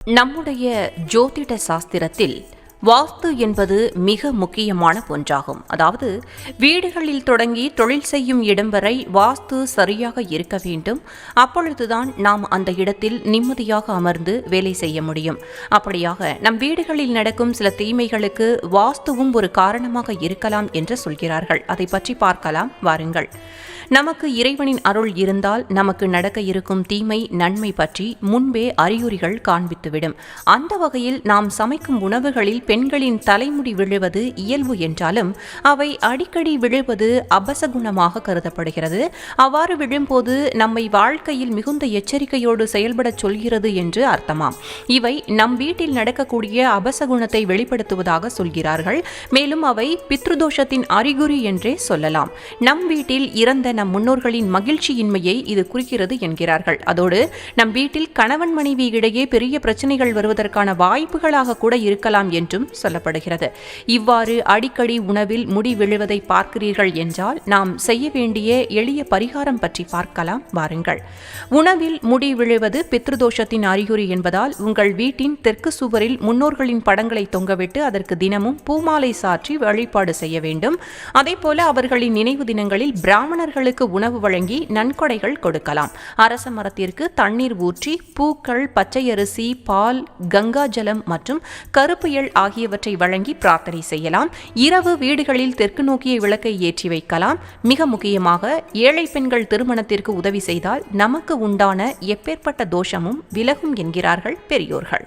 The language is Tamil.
நம்முடைய ஜோதிட சாஸ்திரத்தில் வாஸ்து என்பது மிக முக்கியமான ஒன்றாகும். அதாவது வீடுகளில் தொடங்கி தொழில் செய்யும் இடம் வரை வாஸ்து சரியாக இருக்க வேண்டும். அப்பொழுதுதான் நாம் அந்த இடத்தில் நிம்மதியாக அமர்ந்து வேலை செய்ய முடியும். அப்படியாக நம் வீடுகளில் நடக்கும் சில தீமைகளுக்கு வாஸ்துவும் ஒரு காரணமாக இருக்கலாம் என்று சொல்கிறார்கள். அதை பற்றி பார்க்கலாம் வாருங்கள். நமக்கு இறைவனின் அருள் இருந்தால் நமக்கு நடக்க இருக்கும் தீமை நன்மை பற்றி முன்பே அறிகுறிகள் காண்பித்துவிடும். அந்த வகையில் நாம் சமைக்கும் உணவுகளில் பெண்களின் தலைமுடி விழுவது இயல்பு என்றாலும் அவை அடிக்கடி விழுவது அபசகுணமாக கருதப்படுகிறது. அவ்வாறு விழும்போது நம்மை வாழ்க்கையில் மிகுந்த எச்சரிக்கையோடு செயல்படச் சொல்கிறது என்று அர்த்தமாம். இவை நம் வீட்டில் நடக்கக்கூடிய அபசகுணத்தை வெளிப்படுத்துவதாக சொல்கிறார்கள். மேலும் அவை பித்ருதோஷத்தின் அறிகுறி என்றே சொல்லலாம். நம் வீட்டில் இறந்த நம் முன்னோர்களின் மகிழ்ச்சியின்மையை இது குறிக்கிறது என்கிறார்கள். அதோடு நம் வீட்டில் கணவன் மனைவி இடையே பெரிய பிரச்சனைகள் வருவதற்கான வாய்ப்புகளாக கூட இருக்கலாம் என்றும் சொல்லப்படுகிறது. இவ்வாறு அடிக்கடி உணவில் முடி விழுவதை பார்க்கிறீர்கள் என்றால் நாம் செய்ய வேண்டிய எளிய பரிகாரம் பற்றி பார்க்கலாம் வாருங்கள். உணவில் முடி விழுவது பித்ருதோஷத்தின் அறிகுறி என்பதால் உங்கள் வீட்டின் தெற்கு சுவரில் முன்னோர்களின் படங்களை தொங்கவிட்டு அதற்கு தினமும் பூமாலை சாற்றி வழிபாடு செய்ய வேண்டும். அதேபோல அவர்களின் நினைவு தினங்களில் பிராமணர்களுக்கு உணவு வழங்கி நன்கொடைகள் கொடுக்கலாம். அரச மரத்திற்கு தண்ணீர் ஊற்றி பூக்கள், பச்சை அரிசி, பால், கங்கா ஜலம் மற்றும் கருப்பு எள் ஆகியவற்றை வழங்கி பிரார்த்தனை செய்யலாம். இரவு வீடுகளில் தெற்கு நோக்கிய விளக்கை ஏற்றி வைக்கலாம். மிக முக்கியமாக ஏழை பெண்கள் திருமணத்திற்கு உதவி செய்தால் நமக்கு உண்டான எப்பேற்பட்ட தோஷமும் விலகும் என்கிறார்கள் பெரியோர்கள்.